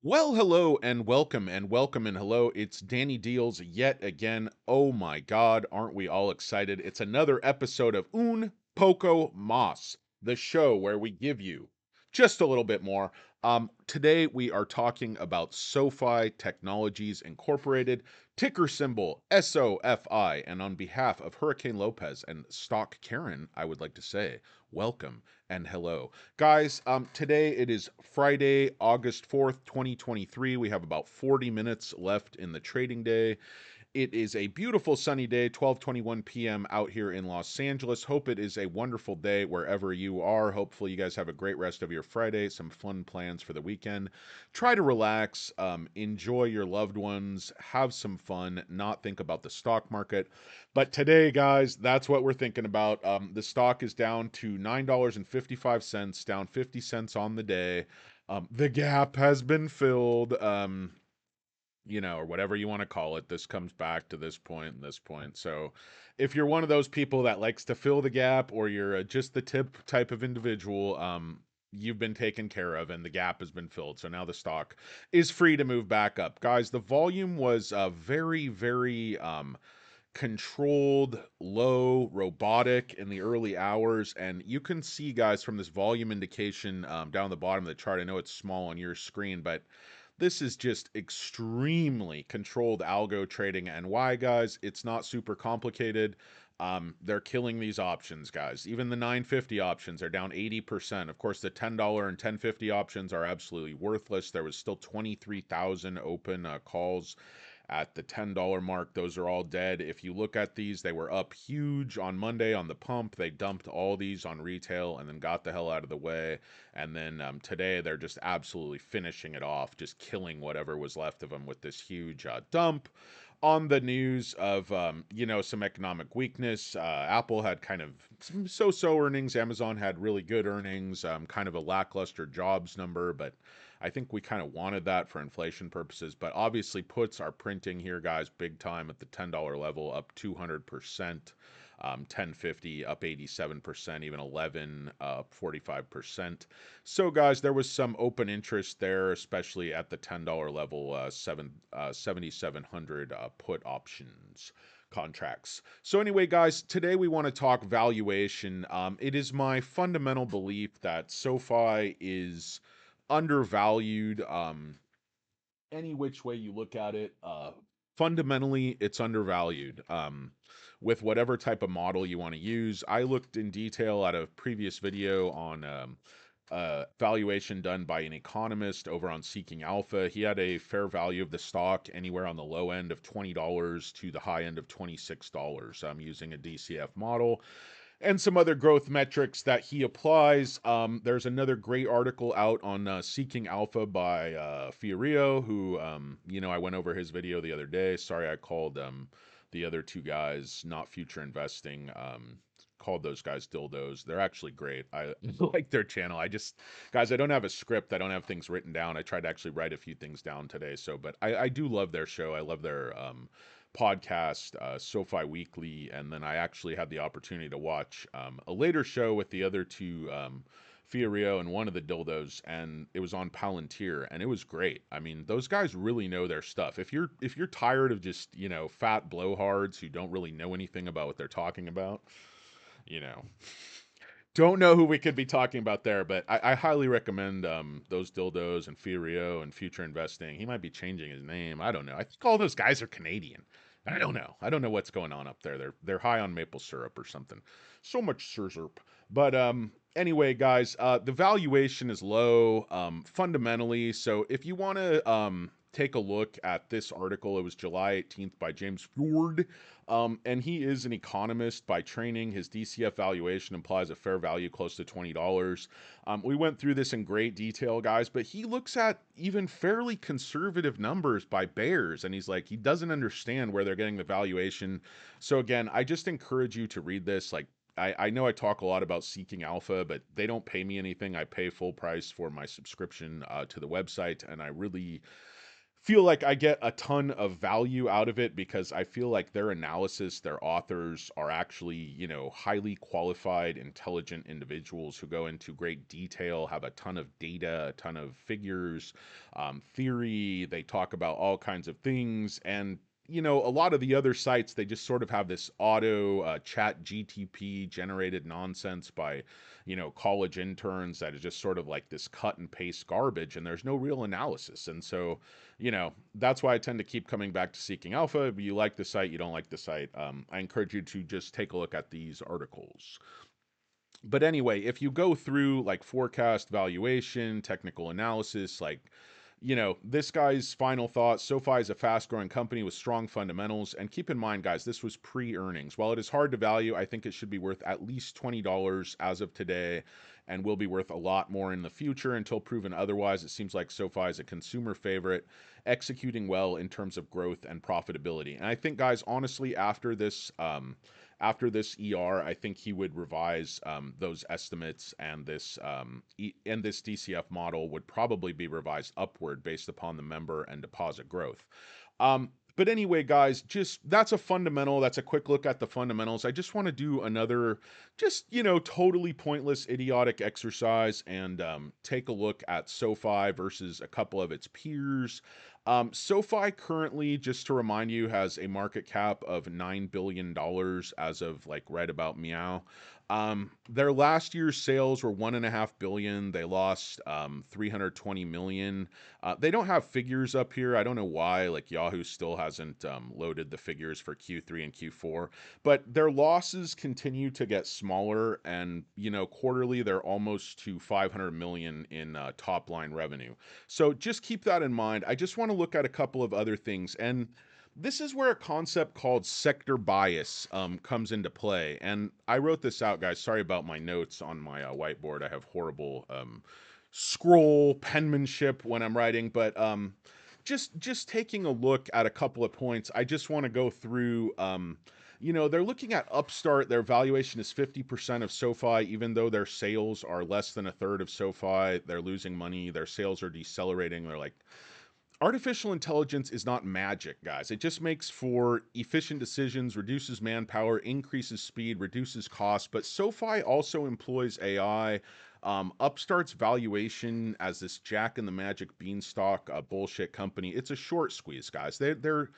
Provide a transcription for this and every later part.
Well, hello and welcome and welcome and hello. It's Danny Deals yet again. Oh my God, aren't we all excited? It's another episode of Un Poco Mas, the show where we give you just a little bit more. Today we are talking about SoFi Technologies Incorporated, ticker symbol SOFI. And on behalf of Hurricane Lopez and Stock Karen, I would like to say welcome and hello. Guys, today it is Friday, August 4th, 2023. We have about 40 minutes left in the trading day. It is a beautiful sunny day, 12:21 p.m. out here in Los Angeles. Hope it is a wonderful day wherever you are. Hopefully you guys have a great rest of your Friday, some fun plans for the weekend. Try to relax, enjoy your loved ones, have some fun, not think about the stock market. But today, guys, that's what we're thinking about. The stock is down to $9.55, down 50 cents on the day. The gap has been filled. Or whatever you want to call it. This comes back to this point and this point. So, if you're one of those people that likes to fill the gap, or you're just the tip type of individual, you've been taken care of, and the gap has been filled. So now the stock is free to move back up, guys. The volume was very, very controlled, low, robotic in the early hours, and you can see, guys, from this volume indication down the bottom of the chart. I know it's small on your screen, but this is just extremely controlled algo trading. And why, guys? It's not super complicated. They're killing these options, guys. Even the 950 options are down 80%. Of course, the $10 and 1050 options are absolutely worthless. There was still 23,000 open calls at the $10 mark. Those are all dead. If you look at these, they were up huge on Monday on the pump. They dumped all these on retail and then got the hell out of the way. And then today they're just absolutely finishing it off, just killing whatever was left of them with this huge dump. On the news of some economic weakness, Apple had kind of some so-so earnings. Amazon had really good earnings, kind of a lackluster jobs number, but I think we kind of wanted that for inflation purposes. But obviously, puts are printing here, guys, big time at the $10 level, up 200%. 1050 up 87%, even 11 up 45%. So, guys, there was some open interest there, especially at the $10 level, 7,700 put options contracts. So, anyway, guys, today we want to talk valuation. It is my fundamental belief that SoFi is undervalued. Any which way you look at it, fundamentally, it's undervalued. With whatever type of model you want to use, I looked in detail at a previous video on valuation done by an economist over on Seeking Alpha. He had a fair value of the stock anywhere on the low end of $20 to the high end of $26. I'm using a DCF model and some other growth metrics that he applies. There's another great article out on Seeking Alpha by Fiorio, who, I went over his video the other day. Sorry, I called the other two guys not future investing. Called those guys dildos. They're actually great. I like their channel. Guys, I don't have a script. I don't have things written down. I tried to actually write a few things down today. So, but I do love their show. I love their podcast, SoFi Weekly, and then I actually had the opportunity to watch a later show with the other two, Fiorio and one of the dildos, and it was on Palantir, and it was great. I mean, those guys really know their stuff. If you're tired of just fat blowhards who don't really know anything about what they're talking about, you know, don't know who we could be talking about there, but I highly recommend those dildos and Fiorio and Future Investing. He might be changing his name. I don't know. I think all those guys are Canadian. I don't know. I don't know what's going on up there. They're high on maple syrup or something. So much syrup. But anyway, guys, the valuation is low fundamentally. So if you want to take a look at this article, it was July 18th by James Ford. And he is an economist by training. His DCF valuation implies a fair value close to $20. We went through this in great detail, guys, but he looks at even fairly conservative numbers by bears, and he's like, he doesn't understand where they're getting the valuation. So again, I just encourage you to read this. Like, I know I talk a lot about Seeking Alpha, but they don't pay me anything. I pay full price for my subscription to the website, and I really feel like I get a ton of value out of it because I feel like their analysis, their authors are actually, highly qualified, intelligent individuals who go into great detail, have a ton of data, a ton of figures, theory. They talk about all kinds of things. And a lot of the other sites, they just sort of have this auto chat GTP generated nonsense by, college interns that is just sort of like this cut and paste garbage, and there's no real analysis. And so, that's why I tend to keep coming back to Seeking Alpha. If you like the site, you don't like the site, I encourage you to just take a look at these articles. But anyway, if you go through like forecast, valuation, technical analysis, like, this guy's final thoughts: SoFi is a fast growing company with strong fundamentals. And keep in mind, guys, this was pre earnings. While it is hard to value, I think it should be worth at least $20 as of today, and will be worth a lot more in the future until proven otherwise. It seems like SoFi is a consumer favorite, executing well in terms of growth and profitability. And I think, guys, honestly, after this I think he would revise those estimates, and this DCF model would probably be revised upward based upon the member and deposit growth. But anyway, guys, just that's a fundamental. That's a quick look at the fundamentals. I just want to do another, just totally pointless, idiotic exercise, and take a look at SoFi versus a couple of its peers. SoFi currently, just to remind you, has a market cap of $9 billion as of like right about meow. Their last year's sales were $1.5 billion. They lost 320 million. They don't have figures up here. I don't know why. Like Yahoo still hasn't loaded the figures for Q3 and Q4, but their losses continue to get smaller. And quarterly they're almost to 500 million in top line revenue. So just keep that in mind. I just want to look at a couple of other things, and this is where a concept called sector bias comes into play. And I wrote this out, guys. Sorry about my notes on my whiteboard. I have horrible scroll penmanship when I'm writing, but just taking a look at a couple of points, I just want to go through. They're looking at Upstart. Their valuation is 50% of SoFi, even though their sales are less than a third of SoFi. They're losing money. Their sales are decelerating. They're like, artificial intelligence is not magic, guys. It just makes for efficient decisions, reduces manpower, increases speed, reduces cost. But SoFi also employs AI. Upstart's valuation as this Jack and the Magic Beanstalk bullshit company, it's a short squeeze, guys. They're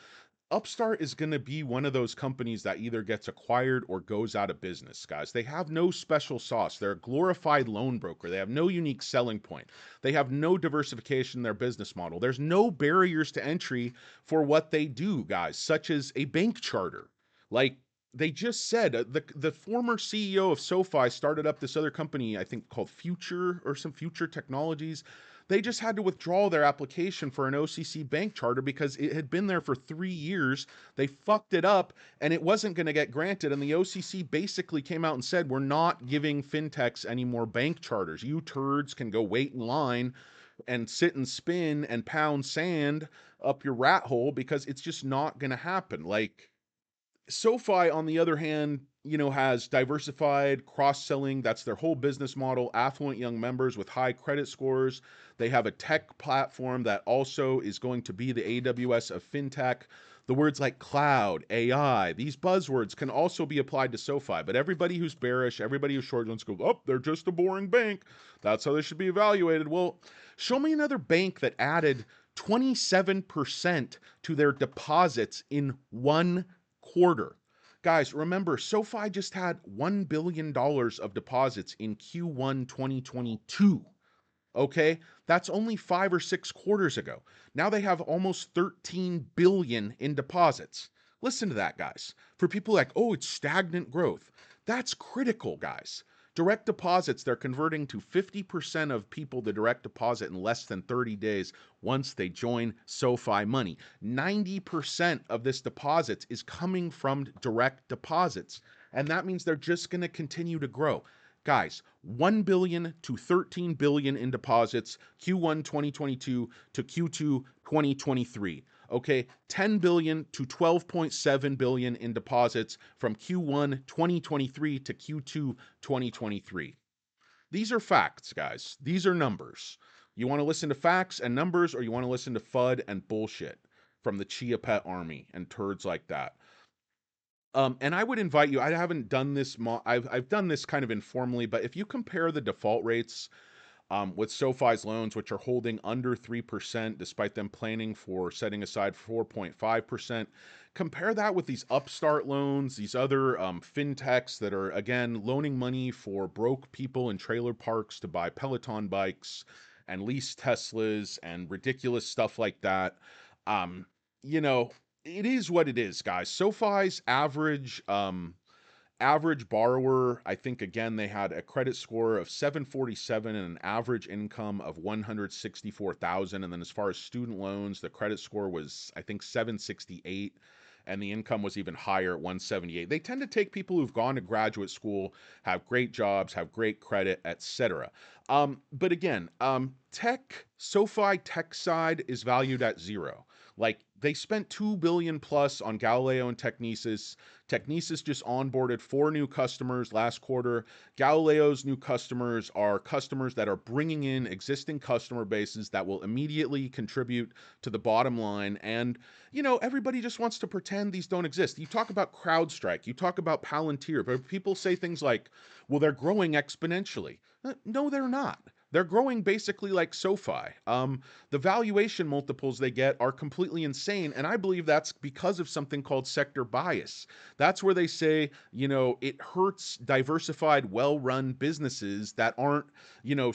Upstart is going to be one of those companies that either gets acquired or goes out of business, guys. They have no special sauce. They're a glorified loan broker. They have no unique selling point. They have no diversification in their business model. There's no barriers to entry for what they do, guys, such as a bank charter. Like they just said, the former CEO of SoFi started up this other company, I think called Future or some Future Technologies. They just had to withdraw their application for an OCC bank charter because it had been there for 3 years. They fucked it up and it wasn't going to get granted. And the OCC basically came out and said, we're not giving fintechs any more bank charters. You turds can go wait in line and sit and spin and pound sand up your rat hole because it's just not going to happen. Like, SoFi, on the other hand, has diversified cross-selling. That's their whole business model. Affluent young members with high credit scores. They have a tech platform that also is going to be the AWS of fintech. The words like cloud, AI, these buzzwords can also be applied to SoFi. But everybody who's bearish, everybody who's short, wants to go, oh, they're just a boring bank. That's how they should be evaluated. Well, show me another bank that added 27% to their deposits in one quarter. Guys, remember, SoFi just had $1 billion of deposits in Q1 2022. Okay, that's only 5 or 6 quarters ago. Now they have almost 13 billion in deposits. Listen to that, guys. For people like, oh, it's stagnant growth. That's critical, guys. Direct deposits, they're converting to 50% of people the direct deposit in less than 30 days once they join SoFi Money. 90% of this deposits is coming from direct deposits. And that means they're just going to continue to grow. Guys, 1 billion to 13 billion in deposits, Q1 2022 to Q2 2023. Okay, 10 billion to 12.7 billion in deposits from Q1 2023 to Q2 2023. These are facts, guys. These are numbers. You want to listen to facts and numbers, or you want to listen to FUD and bullshit from the Chia Pet army and turds like that? And I would invite you. I haven't done this. I've done this kind of informally, but if you compare the default rates with SoFi's loans, which are holding under 3%, despite them planning for setting aside 4.5%. Compare that with these upstart loans, these other fintechs that are, again, loaning money for broke people in trailer parks to buy Peloton bikes and lease Teslas and ridiculous stuff like that. Um, you know, it is what it is, guys. SoFi's average borrower, I think again they had a credit score of 747 and an average income of 164,000. And then as far as student loans, the credit score was I think 768 and the income was even higher at 178. They tend to take people who've gone to graduate school, have great jobs, have great credit, etc. But again, SoFi tech side is valued at zero. Like they spent 2 billion plus on Galileo and Technesis. Technesis just onboarded 4 new customers last quarter. Galileo's new customers are customers that are bringing in existing customer bases that will immediately contribute to the bottom line. And, everybody just wants to pretend these don't exist. You talk about CrowdStrike, you talk about Palantir, but people say things like, well, they're growing exponentially. No, they're not. They're growing basically like SoFi. The valuation multiples they get are completely insane, and I believe that's because of something called sector bias. That's where they say, it hurts diversified, well-run businesses that aren't,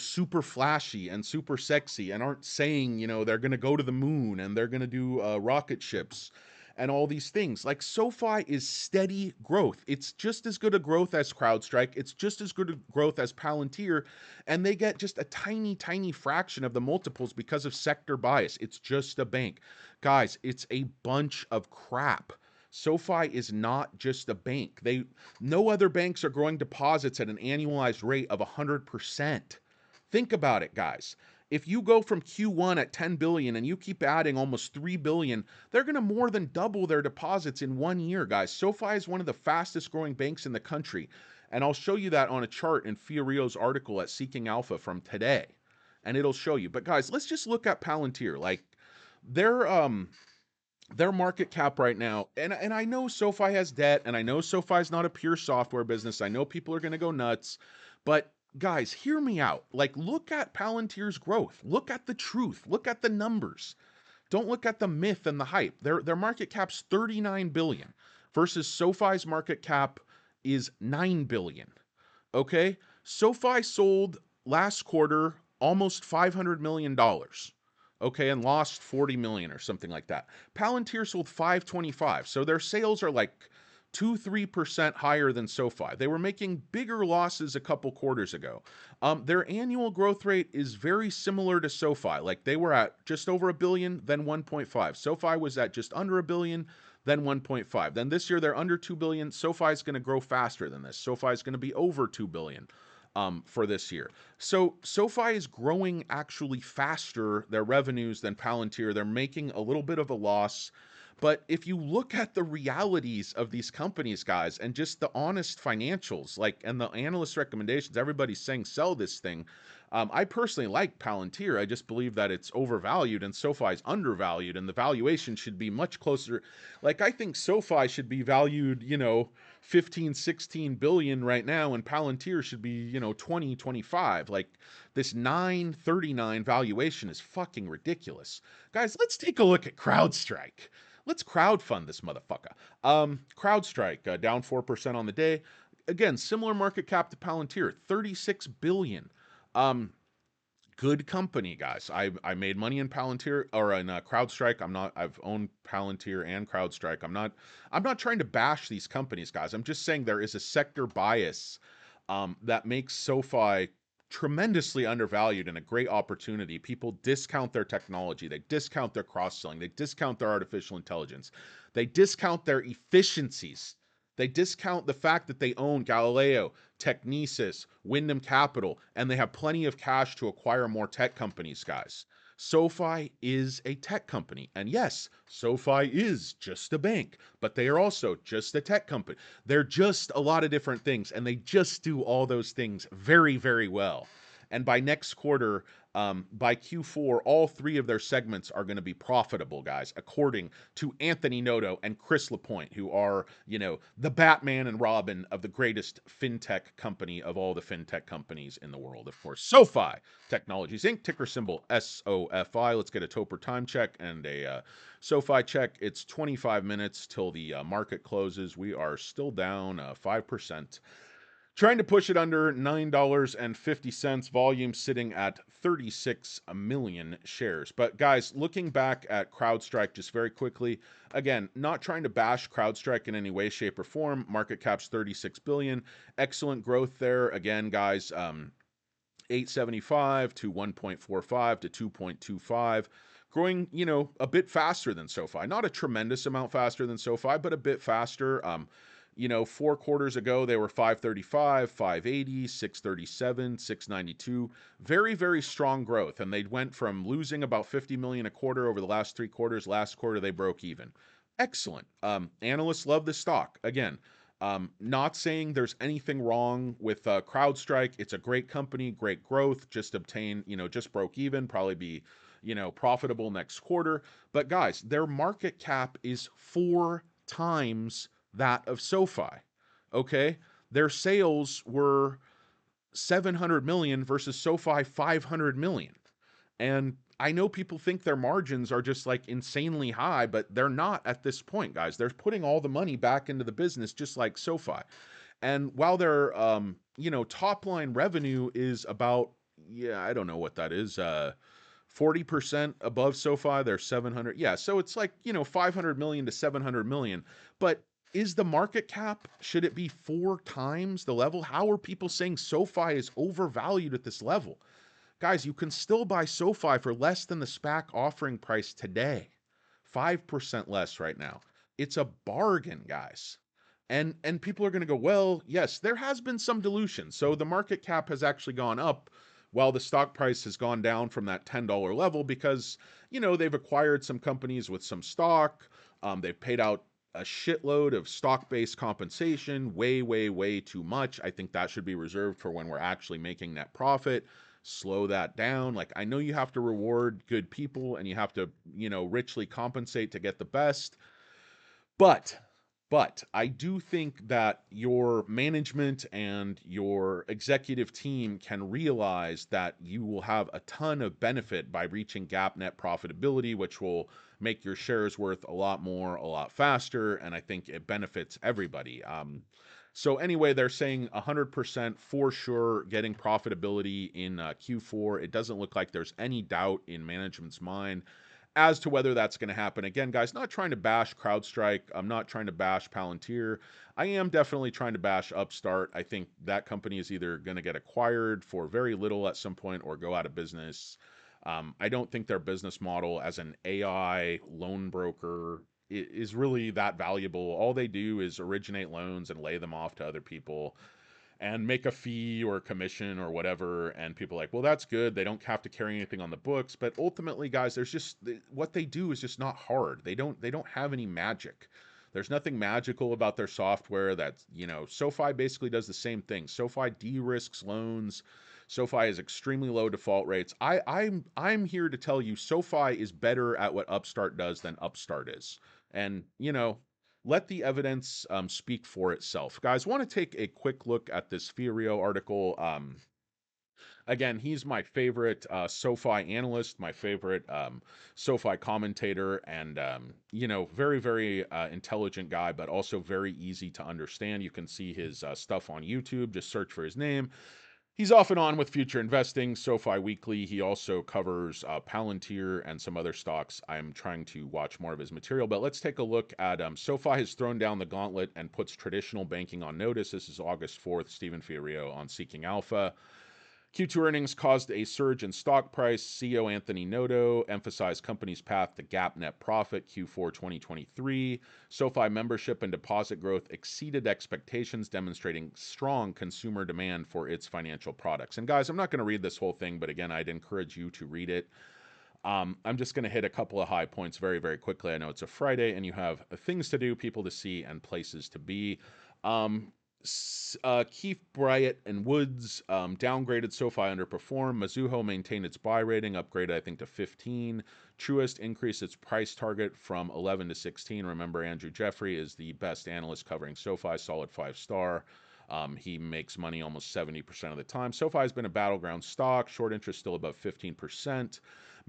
super flashy and super sexy and aren't saying, they're going to go to the moon and they're going to do rocket ships and all these things. Like SoFi is steady growth. It's just as good a growth as CrowdStrike. It's just as good a growth as Palantir. And they get just a tiny, tiny fraction of the multiples because of sector bias. It's just a bank. Guys, it's a bunch of crap. SoFi is not just a bank. No other banks are growing deposits at an annualized rate of 100%. Think about it, guys. If you go from Q1 at 10 billion and you keep adding almost 3 billion, they're going to more than double their deposits in 1 year, guys. SoFi is one of the fastest growing banks in the country. And I'll show you that on a chart in Fiorio's article at Seeking Alpha from today. And it'll show you. But guys, let's just look at Palantir. Like their market cap right now, and I know SoFi has debt, and I know SoFi is not a pure software business. I know people are going to go nuts, but guys, hear me out. Like, look at Palantir's growth. Look at the truth. Look at the numbers. Don't look at the myth and the hype. Their market cap's 39 billion versus SoFi's market cap is 9 billion. Okay? SoFi sold last quarter almost $500 million. Okay, and lost 40 million or something like that. Palantir sold 525. So their sales are like 2-3% higher than SoFi. They were making bigger losses a couple quarters ago. Their annual growth rate is very similar to SoFi. Like they were at just over a billion, then 1.5. SoFi was at just under a billion, then 1.5. Then this year they're under 2 billion. SoFi is going to grow faster than this. SoFi is going to be over 2 billion. For this year. So SoFi is growing actually faster, their revenues, than Palantir. They're making a little bit of a loss. But if you look at the realities of these companies, guys, and just the honest financials, and the analyst recommendations, everybody's saying sell this thing. I personally like Palantir. I just believe that it's overvalued and SoFi is undervalued, and the valuation should be much closer. Like, I think SoFi should be valued, 15, 16 billion right now, and Palantir should be, 20, 25. Like, this 939 valuation is fucking ridiculous. Guys, let's take a look at CrowdStrike. Let's crowdfund this motherfucker. CrowdStrike, down 4% on the day. Again, similar market cap to Palantir, 36 billion. Good company, guys. I made money in Palantir or in CrowdStrike. I've owned Palantir and CrowdStrike. I'm not trying to bash these companies, guys. I'm just saying there is a sector bias that makes SoFi tremendously undervalued and a great opportunity. People discount their technology. They discount their cross-selling. They discount their artificial intelligence. They discount their efficiencies. They discount the fact that they own Galileo, Technesis, Wyndham Capital, and they have plenty of cash to acquire more tech companies, guys. SoFi is a tech company. And yes, SoFi is just a bank, but they are also just a tech company. They're just a lot of different things, and they just do all those things very, very well. And by next quarter, by Q4, all three of their segments are going to be profitable, guys, according to Anthony Noto and Chris Lapointe, who are, the Batman and Robin of the greatest fintech company of all the fintech companies in the world, of course. SoFi Technologies Inc., ticker symbol SOFI. Let's get a Topper time check and a SoFi check. It's 25 minutes till the market closes. We are still down 5%. Trying to push it under $9.50. Volume sitting at 36 million shares. But guys, looking back at CrowdStrike just very quickly, again, not trying to bash CrowdStrike in any way, shape, or form. Market cap's 36 billion. Excellent growth there. Again, guys, 875 to 1.45 to 2.25, growing, a bit faster than SoFi. Not a tremendous amount faster than SoFi, but a bit faster. 4 quarters ago, they were 535, 580, 637, 692. Very, very strong growth. And they went from losing about 50 million a quarter over the last 3 quarters. Last quarter, they broke even. Excellent. Analysts love this stock. Again, not saying there's anything wrong with CrowdStrike. It's a great company, great growth. Just broke even, probably be, profitable next quarter. But guys, their market cap is 4 times that of SoFi. Okay? Their sales were 700 million versus SoFi 500 million. And I know people think their margins are just like insanely high, but they're not at this point, guys. They're putting all the money back into the business just like SoFi. And while their top line revenue is about, I don't know what that is, 40% above SoFi, they're 700. Yeah, so it's like, 500 million to 700 million. But is the market cap, should it be 4 times the level? How are people saying SoFi is overvalued at this level? Guys, you can still buy SoFi for less than the SPAC offering price today. 5% less right now. It's a bargain, guys. And people are going to go, well, yes, there has been some dilution. So the market cap has actually gone up while the stock price has gone down from that $10 level because, they've acquired some companies with some stock. They've paid out a shitload of stock-based compensation, way, way, way too much. I think that should be reserved for when we're actually making net profit. Slow that down. Like, I know you have to reward good people and you have to, richly compensate to get the best. But I do think that your management and your executive team can realize that you will have a ton of benefit by reaching GAAP net profitability, which will make your shares worth a lot more, a lot faster, and I think it benefits everybody. So anyway, they're saying 100% for sure getting profitability in Q4. It doesn't look like there's any doubt in management's mind as to whether that's going to happen. Again, guys, not trying to bash CrowdStrike. I'm not trying to bash Palantir. I am definitely trying to bash Upstart. I think that company is either going to get acquired for very little at some point or go out of business. I don't think their business model as an AI loan broker is really that valuable. All they do is originate loans and lay them off to other people and make a fee or a commission or whatever. And people are like, well, that's good. They don't have to carry anything on the books. But ultimately, guys, there's just what they do is just not hard. They don't have any magic. There's nothing magical about their software. That's, SoFi basically does the same thing. SoFi de-risks loans. SoFi has extremely low default rates. I'm here to tell you SoFi is better at what Upstart does than Upstart is. And, let the evidence speak for itself. Guys, want to take a quick look at this Fiorio article. Again, he's my favorite SoFi analyst, my favorite SoFi commentator, and, very, very intelligent guy, but also very easy to understand. You can see his stuff on YouTube. Just search for his name. He's off and on with Future Investing, SoFi Weekly. He also covers Palantir and some other stocks. I'm trying to watch more of his material, but let's take a look at SoFi has thrown down the gauntlet and puts traditional banking on notice. This is August 4th, Stephen Fiorio on Seeking Alpha. Q2 earnings caused a surge in stock price. CEO Anthony Noto emphasized company's path to GAAP net profit Q4 2023. SoFi membership and deposit growth exceeded expectations, demonstrating strong consumer demand for its financial products. And guys, I'm not going to read this whole thing, but again, I'd encourage you to read it. I'm just going to hit a couple of high points very, very quickly. I know it's a Friday and you have things to do, people to see, and places to be. Keith Bryant and Woods downgraded. SoFi underperformed. Mizuho maintained its buy rating, upgraded I think to 15. Truist increased its price target from 11 to 16. Remember, Andrew Jeffrey is the best analyst covering SoFi, solid 5-star. He makes money almost 70% of the time. SoFi has been a battleground stock. Short interest still above 15%.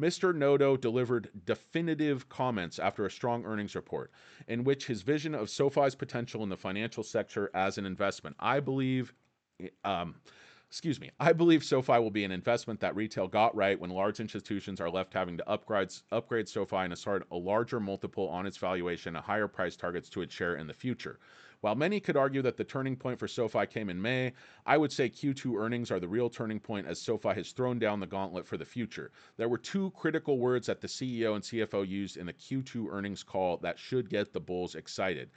Mr. Noto delivered definitive comments after a strong earnings report in which his vision of SoFi's potential in the financial sector as an investment. Um, I believe SoFi will be an investment that retail got right when large institutions are left having to upgrade SoFi and assign a larger multiple on its valuation and higher price targets to its share in the future. While many could argue that the turning point for SoFi came in May, I would say Q2 earnings are the real turning point as SoFi has thrown down the gauntlet for the future. There were two critical words that the CEO and CFO used in the Q2 earnings call that should get the bulls excited.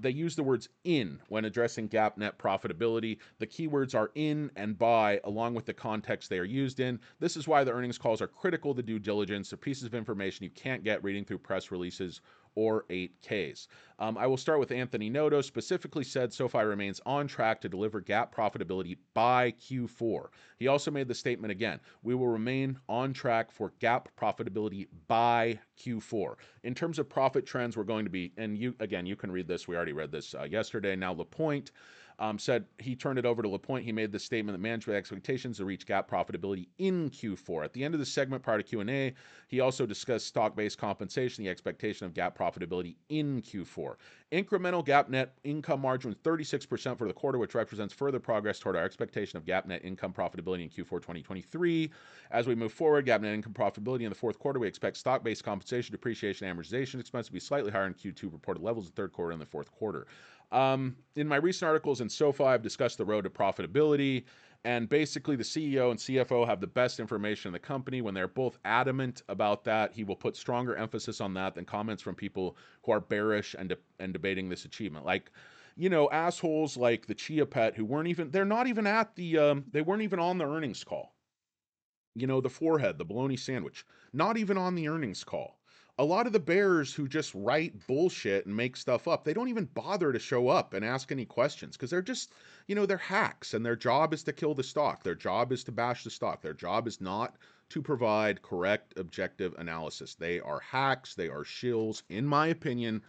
They use the words in when addressing GAAP net profitability. The keywords are in and by, along with the context they are used in. This is why the earnings calls are critical to due diligence, the pieces of information you can't get reading through press releases or 8Ks. I will start with Anthony Noto, specifically said SoFi remains on track to deliver GAAP profitability by Q4. He also made the statement again, we will remain on track for GAAP profitability by Q4. In terms of profit trends, we're going to be, and you can read this, we already read this yesterday. Now LaPointe said he turned it over to LaPointe. He made the statement that management expectations to reach GAAP profitability in Q4. At the end of the segment prior to Q&A, he also discussed stock-based compensation, the expectation of GAAP profitability in Q4. Incremental GAAP net income margin was 36% for the quarter, which represents further progress toward our expectation of GAAP net income profitability in Q4 2023. As we move forward, GAAP net income profitability in the fourth quarter, we expect stock-based compensation, depreciation, and amortization expense to be slightly higher in Q2 reported levels in the third quarter and the fourth quarter. In my recent articles in SoFi, I've discussed the road to profitability, and basically the CEO and CFO have the best information in the company. When they're both adamant about that, he will put stronger emphasis on that than comments from people who are bearish and debating this achievement. Like, assholes like the Chia Pet who they're not even at they weren't even on the earnings call. The forehead, the bologna sandwich, not even on the earnings call. A lot of the bears who just write bullshit and make stuff up, they don't even bother to show up and ask any questions because they're just, they're hacks and their job is to kill the stock. Their job is to bash the stock. Their job is not to provide correct, objective analysis. They are hacks. They are shills, in my opinion.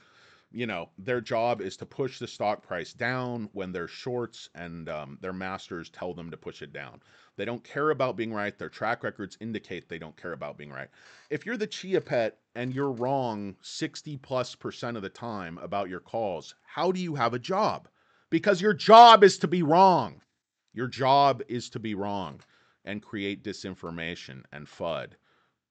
Their job is to push the stock price down when they're shorts and their masters tell them to push it down. They don't care about being right. Their track records indicate they don't care about being right. If you're the Chia Pet and you're wrong 60+% of the time about your calls, how do you have a job? Because your job is to be wrong. Your job is to be wrong and create disinformation and FUD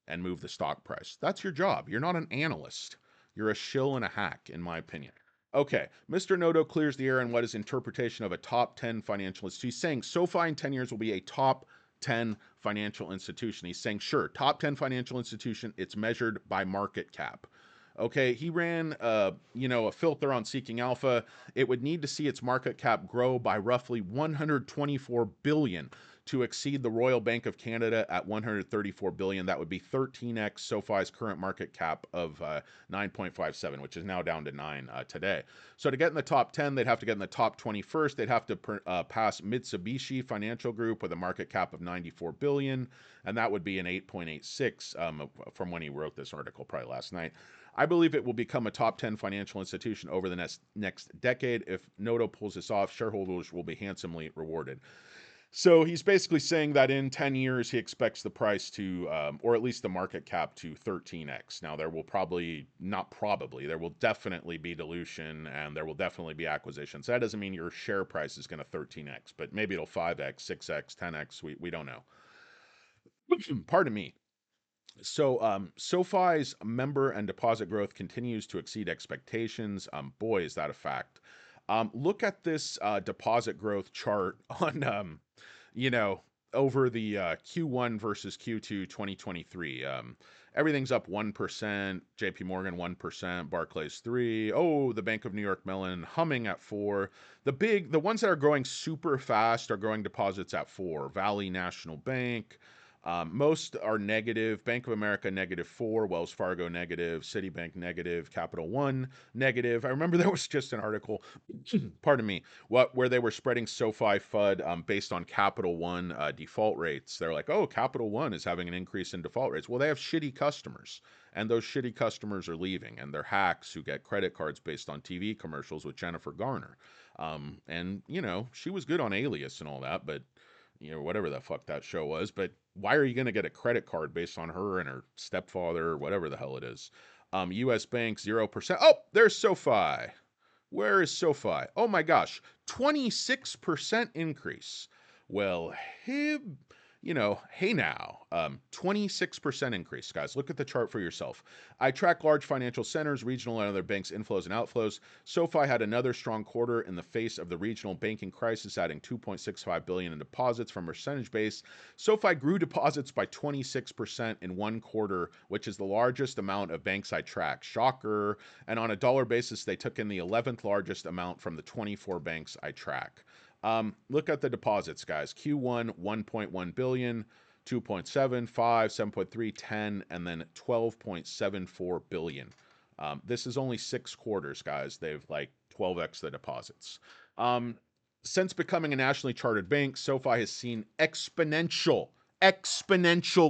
and move the stock price. That's your job. You're not an analyst. You're a shill and a hack, in my opinion. Okay, Mr. Noto clears the air on what his interpretation of a top 10 financial institution. He's saying SoFi in 10 years will be a top 10 financial institution. He's saying, sure, top 10 financial institution, it's measured by market cap. Okay, he ran, a filter on Seeking Alpha. It would need to see its market cap grow by roughly 124 billion to exceed the Royal Bank of Canada at 134 billion. That would be 13x SoFi's current market cap of 9.57, which is now down to 9 today. So to get in the top 10, they'd have to get in the top 20 first. They'd have to pass Mitsubishi Financial Group with a market cap of 94 billion, and that would be an 8.86 from when he wrote this article, probably last night. I believe it will become a top 10 financial institution over the next decade. If Noto pulls this off, shareholders will be handsomely rewarded. So he's basically saying that in 10 years, he expects the price to, or at least the market cap to 13x. Now, there will there will definitely be dilution and there will definitely be acquisitions. That doesn't mean your share price is going to 13x, but maybe it'll 5x, 6x, 10x. We don't know. Pardon me. So SoFi's member and deposit growth continues to exceed expectations. Boy, is that a fact. Look at this deposit growth chart on, over the Q1 versus Q2 2023. Everything's up 1%, JP Morgan 1%, Barclays 3%. Oh, the Bank of New York Mellon humming at 4%. The ones that are growing super fast are growing deposits at 4%. Valley National Bank, Most are negative. Bank of America -4, Wells Fargo negative, Citibank negative, Capital One negative. I remember there was just an article, pardon me, where they were spreading SoFi FUD based on Capital One default rates. They're like, oh, Capital One is having an increase in default rates. Well, they have shitty customers, and those shitty customers are leaving, and they're hacks who get credit cards based on TV commercials with Jennifer Garner. And she was good on Alias and all that, but whatever the fuck that show was. But why are you going to get a credit card based on her and her stepfather or whatever the hell it is? US Bank 0%. Oh, there's SoFi. Where is SoFi? Oh my gosh, 26% increase. Well, hey, hey now, 26% increase, guys. Look at the chart for yourself. I track large financial centers, regional and other banks' inflows and outflows. SoFi had another strong quarter in the face of the regional banking crisis, adding $2.65 billion in deposits from percentage base. SoFi grew deposits by 26% in one quarter, which is the largest amount of banks I track. Shocker. And on a dollar basis, they took in the 11th largest amount from the 24 banks I track. Look at the deposits, guys. Q1, 1.1 billion, 2.7, 5, 7.3, 10, and then 12.74 billion. This is only 6 quarters, guys. They've like 12x the deposits. Since becoming a nationally chartered bank, SoFi has seen exponential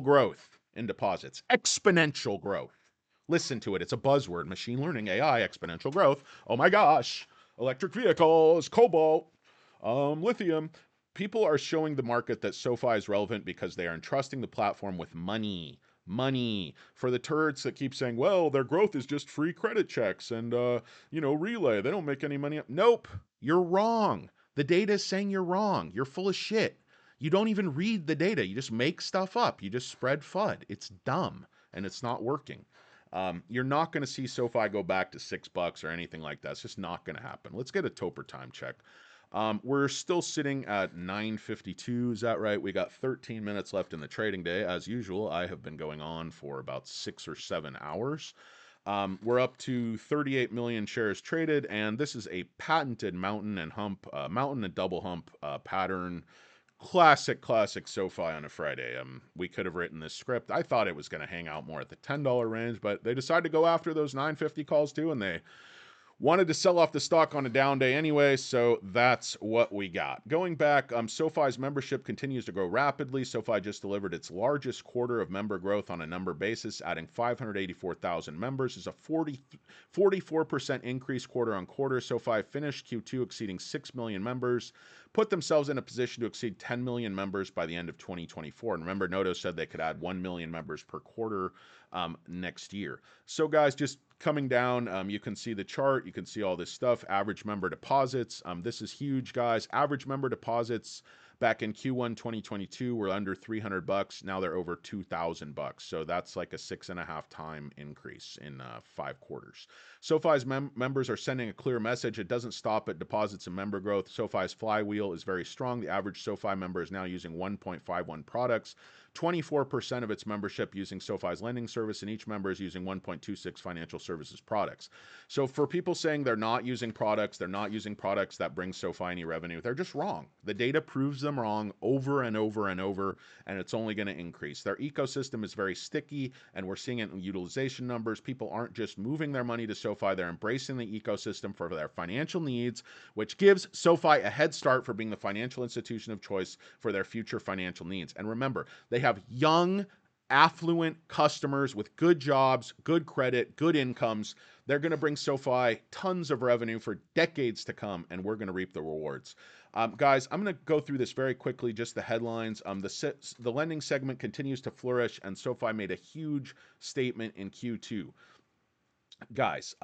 growth in deposits. Exponential growth. Listen to it. It's a buzzword. Machine learning, AI, exponential growth. Oh my gosh. Electric vehicles, cobalt, lithium. People are showing the market that SoFi is relevant because they are entrusting the platform with money. Money. For the turds that keep saying, well, their growth is just free credit checks and, Relay. They don't make any money. Nope. You're wrong. The data is saying you're wrong. You're full of shit. You don't even read the data. You just make stuff up. You just spread FUD. It's dumb and it's not working. You're not going to see SoFi go back to $6 or anything like that. It's just not going to happen. Let's get a Topper time check. We're still sitting at 9:52. Is that right? We got 13 minutes left in the trading day. As usual, I have been going on for about 6 or 7 hours. We're up to 38 million shares traded, and this is a patented mountain and double hump pattern. Classic SoFi on a Friday. We could have written this script. I thought it was going to hang out more at the $10 range, but they decided to go after those 950 calls too, and they wanted to sell off the stock on a down day anyway, so that's what we got. Going back, SoFi's membership continues to grow rapidly. SoFi just delivered its largest quarter of member growth on a number basis, adding 584,000 members. It's a 44% increase quarter on quarter. SoFi finished Q2 exceeding 6 million members, put themselves in a position to exceed 10 million members by the end of 2024. And remember, Noto said they could add 1 million members per quarter next year. So guys, just coming down, you can see the chart. You can see all this stuff. Average member deposits. This is huge, guys. Average member deposits back in Q1 2022 were under $300. Now they're over $2,000. So that's like a 6.5 time increase in 5 quarters. SoFi's members are sending a clear message. It doesn't stop at deposits and member growth. SoFi's flywheel is very strong. The average SoFi member is now using 1.51 products. 24% of its membership using SoFi's lending service, and each member is using 1.26 financial services products. So for people saying they're not using products that bring SoFi any revenue, they're just wrong. The data proves them wrong over and over and over, and it's only going to increase. Their ecosystem is very sticky, and we're seeing it in utilization numbers. People aren't just moving their money to SoFi, they're embracing the ecosystem for their financial needs, which gives SoFi a head start for being the financial institution of choice for their future financial needs. And remember, they have young, affluent customers with good jobs, good credit, good incomes. They're going to bring SoFi tons of revenue for decades to come, and we're going to reap the rewards. Guys, I'm going to go through this very quickly, just the headlines. The lending segment continues to flourish, and SoFi made a huge statement in Q2. Guys,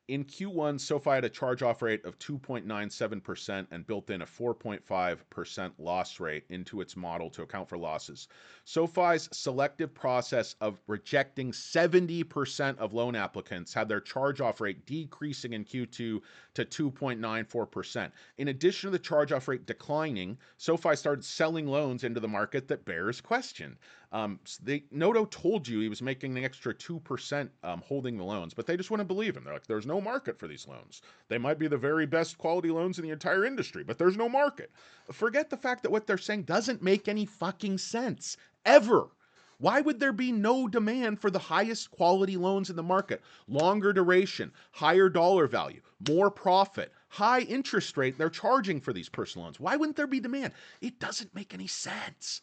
in Q1, SoFi had a charge-off rate of 2.97% and built in a 4.5% loss rate into its model to account for losses. SoFi's selective process of rejecting 70% of loan applicants had their charge-off rate decreasing in Q2 to 2.94%. In addition to the charge-off rate declining, SoFi started selling loans into the market that bears question. Noto told you he was making an extra 2% holding the loans, but they just wouldn't believe him. They're like, there's no market for these loans. They might be the very best quality loans in the entire industry, but there's no market. Forget the fact that what they're saying doesn't make any fucking sense. ever. Why would there be no demand for the highest quality loans in the market? Longer duration, higher dollar value, more profit, high interest rate they're charging for these personal loans. Why wouldn't there be demand? It doesn't make any sense.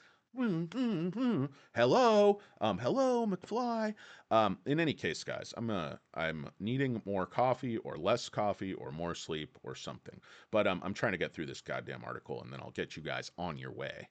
Hello, hello, McFly. In any case, guys, I'm needing more coffee or less coffee or more sleep or something. But I'm trying to get through this goddamn article, and then I'll get you guys on your way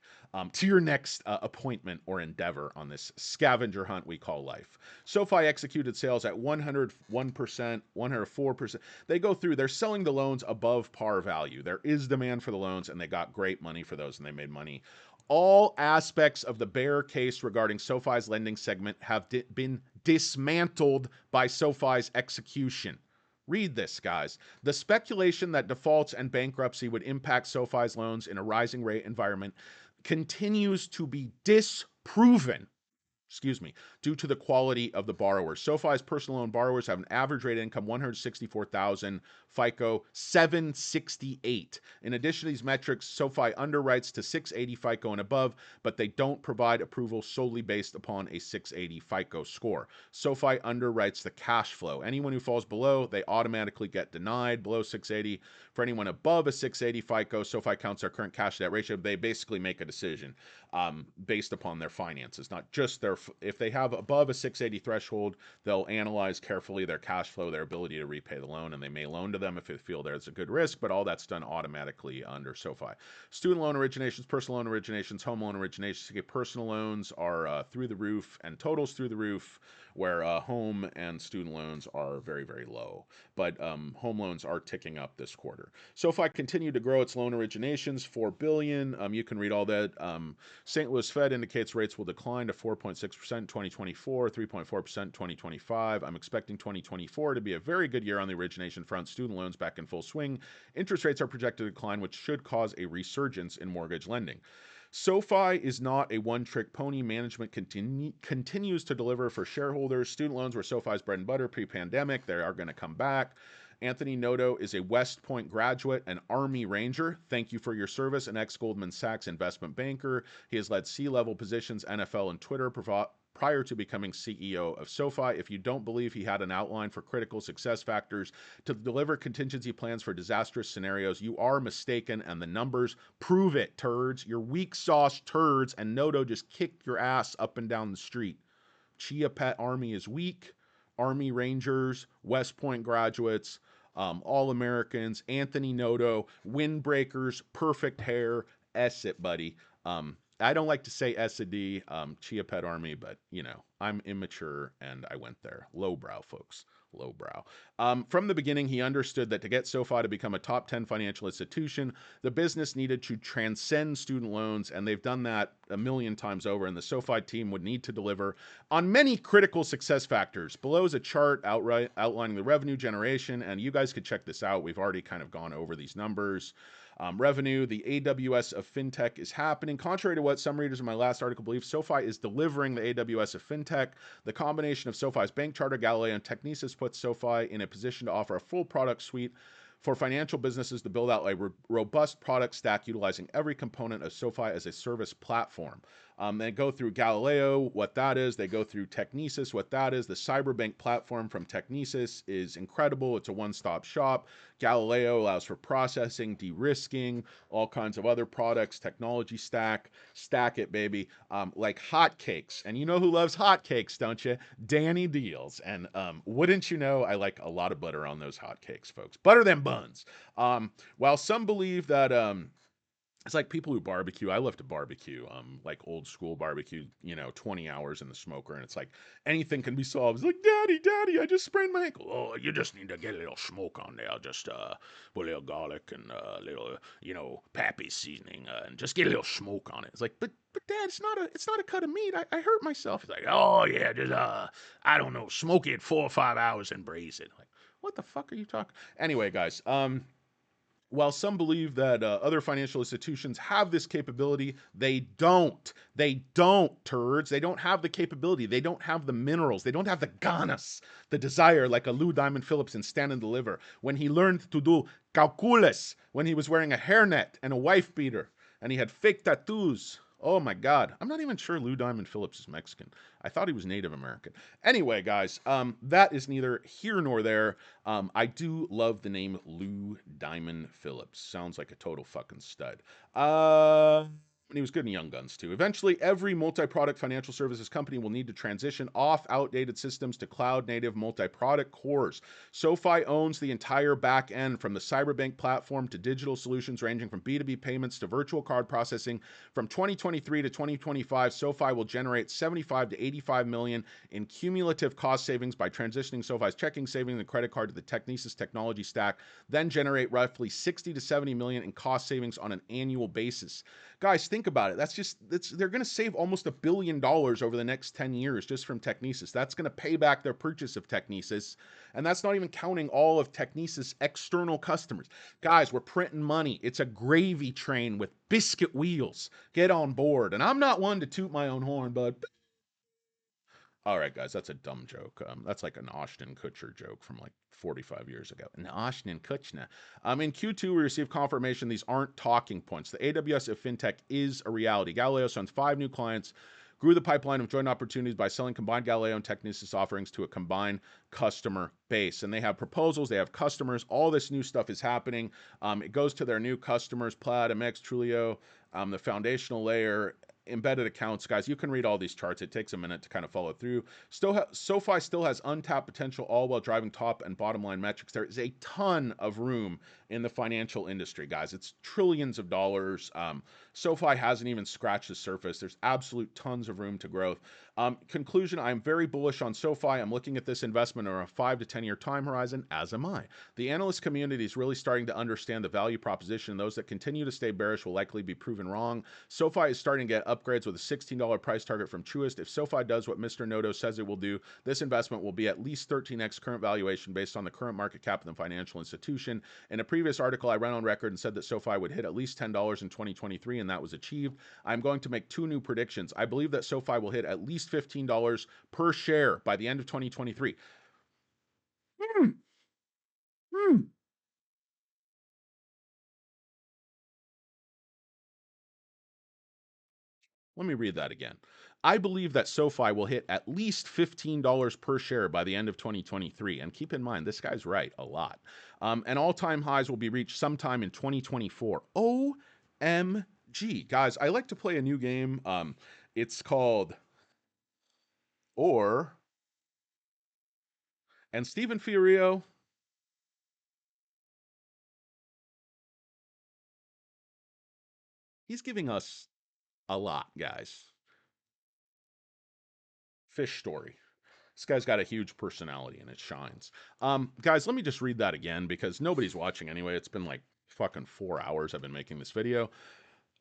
to your next appointment or endeavor on this scavenger hunt we call life. SoFi executed sales at 101%, 104%. They go through, they're selling the loans above par value. There is demand for the loans, and they got great money for those, and they made money. All aspects of the bear case regarding SoFi's lending segment have been dismantled by SoFi's execution. Read this, guys. The speculation that defaults and bankruptcy would impact SoFi's loans in a rising rate environment continues to be disproven. Due to the quality of the borrowers. SoFi's personal loan borrowers have an average rate income 164,000, FICO 768. In addition to these metrics, SoFi underwrites to 680 FICO and above, but they don't provide approval solely based upon a 680 FICO score. SoFi underwrites the cash flow. Anyone who falls below, they automatically get denied. Below 680, for anyone above a 680 FICO, SoFi counts their current cash to debt ratio. They basically make a decision based upon their finances, not just their. If they have above a 680 threshold, they'll analyze carefully their cash flow, their ability to repay the loan, and they may loan to them if they feel there's a good risk, but all that's done automatically under SoFi. Student loan originations, personal loan originations, home loan originations. Personal loans are through the roof and totals through the roof, where home and student loans are very, very low. But home loans are ticking up this quarter. SoFi continued to grow its loan originations, $4 billion. You can read all that. St. Louis Fed indicates rates will decline to 4.6% in 2024, 3.4% in 2025. I'm expecting 2024 to be a very good year on the origination front. Student loans back in full swing. Interest rates are projected to decline, which should cause a resurgence in mortgage lending. SoFi is not a one-trick pony. Management continues to deliver for shareholders. Student loans were SoFi's bread and butter pre-pandemic. They are going to come back. Anthony Noto is a West Point graduate, an Army Ranger. Thank you for your service, an ex-Goldman Sachs investment banker. He has led C-level positions, NFL and Twitter, prior to becoming CEO of SoFi. If you don't believe he had an outline for critical success factors to deliver contingency plans for disastrous scenarios, you are mistaken, and the numbers prove it, turds. You're weak sauce turds, and Noto just kicked your ass up and down the street. Chia Pet Army is weak. Army Rangers, West Point graduates, all Americans, Anthony Noto, windbreakers, perfect hair, it, buddy. I don't like to say S-A-D, Chia Pet Army, but, you know, I'm immature and I went there. Lowbrow, folks. Lowbrow. From the beginning, he understood that to get SoFi to become a top 10 financial institution, the business needed to transcend student loans, and they've done that a million times over, and the SoFi team would need to deliver on many critical success factors. Below is a chart outlining the revenue generation, and you guys could check this out. We've already kind of gone over these numbers. Revenue, the AWS of fintech is happening. Contrary to what some readers in my last article believe, SoFi is delivering the AWS of fintech. The combination of SoFi's bank charter, Galileo, and Technisys puts SoFi in a position to offer a full product suite for financial businesses to build out a robust product stack utilizing every component of SoFi as a service platform. They go through Galileo, what that is. They go through Technisys, what that is. The Cyberbank platform from Technisys is incredible. It's a one-stop shop. Galileo allows for processing, de-risking, all kinds of other products, technology stack. Stack it, baby. Like hotcakes. And you know who loves hotcakes, don't you? Danny Deals. And wouldn't you know, I like a lot of butter on those hotcakes, folks. Butter them buns. While some believe that... it's like people who barbecue. I love to barbecue, like old school barbecue, 20 hours in the smoker. And it's like anything can be solved. It's like, Daddy, I just sprained my ankle. Oh, you just need to get a little smoke on there. Just put a little garlic and a little, pappy seasoning and just get a little smoke on it. It's like, but Dad, it's not a cut of meat. I hurt myself. It's like, oh yeah, just I don't know, smoke it 4 or 5 hours and braise it. Like, what the fuck are you talking? Anyway, guys, while some believe that other financial institutions have this capability, they don't. They don't, turds. They don't have the capability. They don't have the minerals. They don't have the ganas, the desire, like a Lou Diamond Phillips in Stand and Deliver, when he learned to do calculus, when he was wearing a hairnet and a wife beater, and he had fake tattoos Oh my God. I'm not even sure Lou Diamond Phillips is Mexican. I thought he was Native American. Anyway, guys, that is neither here nor there. I do love the name Lou Diamond Phillips. Sounds like a total fucking stud. And he was good in Young Guns too. Eventually, every multi-product financial services company will need to transition off outdated systems to cloud-native multi-product cores. SoFi owns the entire back end, from the Cyberbank platform to digital solutions ranging from B2B payments to virtual card processing. From 2023 to 2025, SoFi will generate 75 to 85 million in cumulative cost savings by transitioning SoFi's checking, savings, and credit card to the Technisys technology stack, then generate roughly 60 to 70 million in cost savings on an annual basis. Guys, think about it. They're going to save almost $1 billion over the next 10 years just from Technisys. That's going to pay back their purchase of Technisys, and that's not even counting all of Technisys' external customers. Guys, we're printing money. It's a gravy train with biscuit wheels. Get on board. And I'm not one to toot my own horn, but all right, guys, that's a dumb joke. That's like an Ashton Kutcher joke from like 45 years ago. An Ashton Kutcher. In Q2, we received confirmation these aren't talking points. The AWS of fintech is a reality. Galileo signs 5 new clients, grew the pipeline of joint opportunities by selling combined Galileo and Technisys offerings to a combined customer base. And they have proposals, they have customers, all this new stuff is happening. It goes to their new customers, Plaid, MX, Trulio, the foundational layer, embedded accounts. Guys, you can read all these charts. It takes a minute to kind of follow through. SoFi still has untapped potential, all while driving top and bottom line metrics. There is a ton of room in the financial industry, guys. It's trillions of dollars. SoFi hasn't even scratched the surface. There's absolute tons of room to growth. Conclusion, I'm very bullish on SoFi. I'm looking at this investment on a 5 to 10 year time horizon, as am I. The analyst community is really starting to understand the value proposition. Those that continue to stay bearish will likely be proven wrong. SoFi is starting to get upgrades with a $16 price target from Truist. If SoFi does what Mr. Noto says it will do, this investment will be at least 13x current valuation based on the current market cap of the financial institution. In a previous article, I ran on record and said that SoFi would hit at least $10 in 2023, and that was achieved. I'm going to make 2 new predictions. I believe that SoFi will hit at least $15 per share by the end of 2023. Hmm. Hmm. Let me read that again. I believe that SoFi will hit at least $15 per share by the end of 2023. And keep in mind, this guy's right a lot. And all-time highs will be reached sometime in 2024. OMG. Guys, I like to play a new game. It's called Or. And Stephen Fiorio, he's giving us a lot, guys. Fish story. This guy's got a huge personality and it shines. Guys, let me just read that again because nobody's watching anyway. It's been like fucking 4 hours I've been making this video.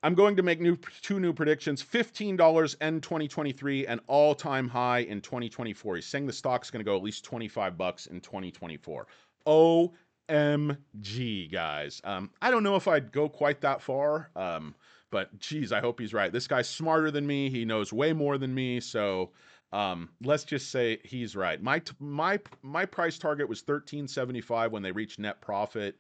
I'm going to make 2 new predictions. $15 end 2023 and all-time high in 2024. He's saying the stock's going to go at least 25 bucks in 2024. OMG, guys. I don't know if I'd go quite that far, but geez, I hope he's right. This guy's smarter than me. He knows way more than me, so let's just say he's right. My price target was 13.75 when they reached net profit.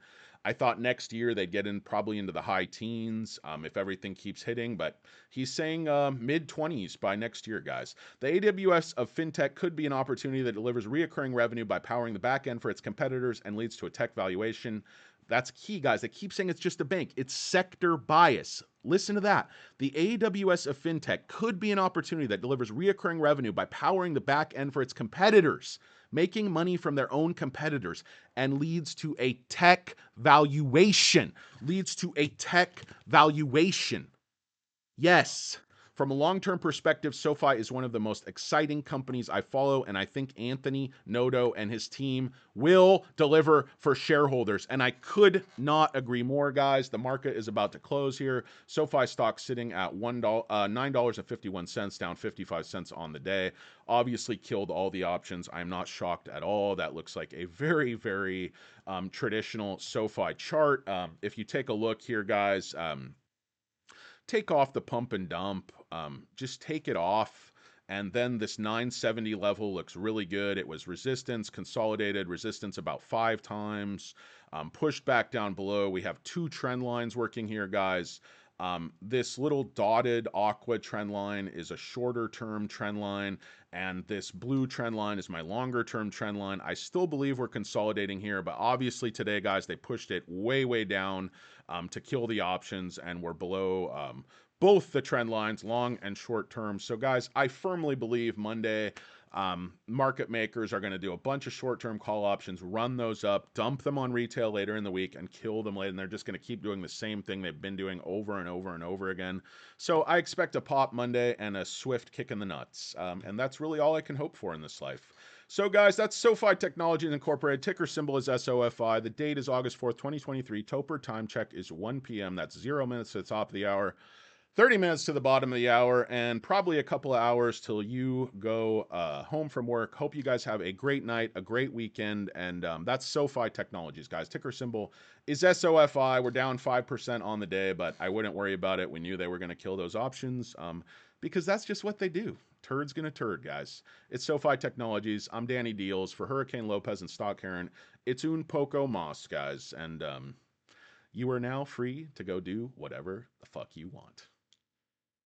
I thought next year they'd get in probably into the high teens if everything keeps hitting, but he's saying mid 20s by next year, guys. The AWS of fintech could be an opportunity that delivers reoccurring revenue by powering the back end for its competitors and leads to a tech valuation. That's key, guys. They keep saying it's just a bank. It's sector bias. Listen to that. The AWS of fintech could be an opportunity that delivers reoccurring revenue by powering the back end for its competitors, making money from their own competitors, and leads to a tech valuation. Leads to a tech valuation. Yes. From a long-term perspective, SoFi is one of the most exciting companies I follow, and I think Anthony Noto and his team will deliver for shareholders. And I could not agree more, guys. The market is about to close here. SoFi stock sitting at $9.51, down 55 cents on the day. Obviously killed all the options. I'm not shocked at all. That looks like a very, very traditional SoFi chart. If you take a look here, guys, take off the pump and dump, just take it off. And then this 970 level looks really good. It was resistance, consolidated resistance about 5 times, pushed back down below. We have 2 trend lines working here, guys. This little dotted aqua trend line is a shorter term trend line, and this blue trend line is my longer term trend line. I still believe we're consolidating here, but obviously today, guys, they pushed it way, way down to kill the options, and we're below both the trend lines, long and short term. So, guys, I firmly believe Monday market makers are going to do a bunch of short-term call options, run those up, dump them on retail later in the week, and kill them later. And they're just going to keep doing the same thing they've been doing over and over and over again. So I expect a pop Monday and a swift kick in the nuts. And that's really all I can hope for in this life. So, guys, that's SoFi Technologies Incorporated. Ticker symbol is SOFI. The date is August 4th, 2023. Topper time check is 1 p.m. That's 0 minutes to the top of the hour. 30 minutes to the bottom of the hour, and probably a couple of hours till you go home from work. Hope you guys have a great night, a great weekend, and that's SoFi Technologies, guys. Ticker symbol is SOFI. We're down 5% on the day, but I wouldn't worry about it. We knew they were going to kill those options because that's just what they do. Turd's going to turd, guys. It's SoFi Technologies. I'm Danny Deals. For Hurricane Lopez and Stock Heron, it's un poco mas, guys, and you are now free to go do whatever the fuck you want.